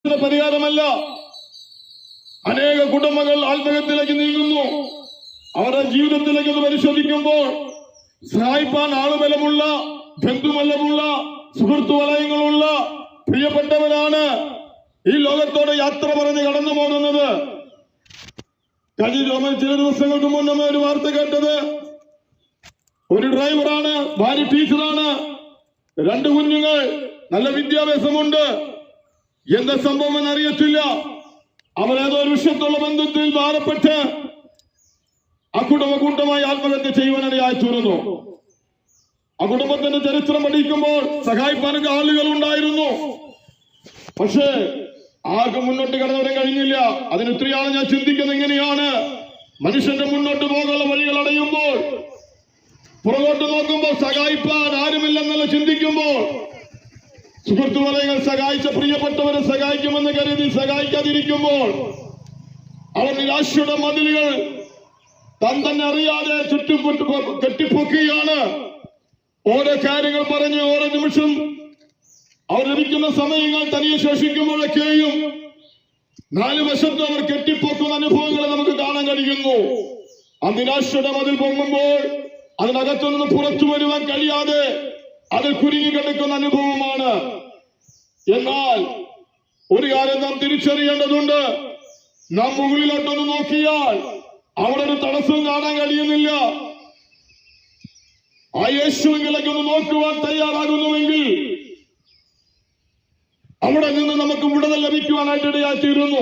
പരിഹാരമല്ല. അനേക കുടുംബങ്ങൾ ആത്മഹത്യയിലേക്ക് നീങ്ങുന്നു. അവരുടെ ജീവിതത്തിലേക്ക് പരിശോധിക്കുമ്പോൾ സഹായിപ്പാൻ ആളുബലമുള്ള, ബന്ധുബലമുള്ള, സുഹൃത്തു വലയങ്ങളുള്ള പ്രിയപ്പെട്ടവരാണ് ഈ ലോകത്തോടെ യാത്ര പറഞ്ഞ് കടന്നു പോകുന്നത്. ചില ദിവസങ്ങൾക്ക് മുന്നേ ഒരു വാർത്ത കേട്ടത്, ഒരു ഡ്രൈവറാണ്, ഭാര്യ ടീച്ചറാണ്, 2 കുഞ്ഞുങ്ങൾ, നല്ല വിദ്യാഭ്യാസമുണ്ട്. എന്താ സംഭവം എന്നറിയത്തില്ല. അവരേതോ ഒരു വിഷയത്തുള്ള ബന്ധത്തിൽ ഭാരപ്പെട്ട് ആ കൂട്ടമായി ആത്മഹത്യ ചെയ്യുവാനിടയായി തീർന്നു. ആ കുടുംബത്തിന്റെ ചരിത്രം പഠിക്കുമ്പോൾ സഹായിപ്പാനൊക്കെ ആളുകൾ ഉണ്ടായിരുന്നു. പക്ഷേ ആർക്കും മുന്നോട്ട് കടന്നു കഴിഞ്ഞില്ല. അതിന് ഒത്തിരിയാണ് ഞാൻ ചിന്തിക്കുന്നത്. എങ്ങനെയാണ് മനുഷ്യന്റെ മുന്നോട്ട് പോകാനുള്ള വഴികൾ അടയുമ്പോൾ, പുറകോട്ട് നോക്കുമ്പോൾ സഹായിപ്പാൻ ആരുമില്ലെന്നല്ല ചിന്തിക്കുമ്പോൾ, സുഹൃത്തു വലയങ്ങൾ സഹായിച്ച പ്രിയപ്പെട്ടവരെ സഹായിക്കുമെന്ന് കരുതി സഹായിക്കാതിരിക്കുമ്പോൾ, അവർ നിരാശയുടെ മതിലുകൾ തന്നെ അറിയാതെ ചുറ്റും കെട്ടിപ്പൊക്കുകയാണ്. ഓരോ കാര്യങ്ങൾ പറഞ്ഞ് ഓരോ നിമിഷം അവർ ലഭിക്കുന്ന സമയങ്ങൾ തനിയെ ശേഷിക്കുമ്പോഴൊക്കെയും 4 വശത്തും അവർ കെട്ടിപ്പൊക്കുന്ന അനുഭവങ്ങളെ നമുക്ക് കാണാൻ കഴിയുന്നു. ആ നിരാശയുടെ മതിൽ പൊങ്ങുമ്പോൾ അതിനകത്തുനിന്ന് പുറത്തു വരുവാൻ കഴിയാതെ അതിൽ കുരുങ്ങി കിടക്കുന്ന അനുഭവമാണ്. എന്നാൽ ഒരു കാര്യം നാം തിരിച്ചറിയേണ്ടതുണ്ട്. നാം മുകളിലോട്ടൊന്ന് നോക്കിയാൽ അവിടെ ഒരു തടസ്സവും കാണാൻ കഴിയുന്നില്ല. ആ യേശുവിലേക്ക് ഒന്ന് നോക്കുവാൻ തയ്യാറാകുന്നുവെങ്കിൽ അവിടെ നിന്ന് നമുക്ക് വിടുതൽ ലഭിക്കുവാനായിട്ട് ഇടയായിത്തീരുന്നു.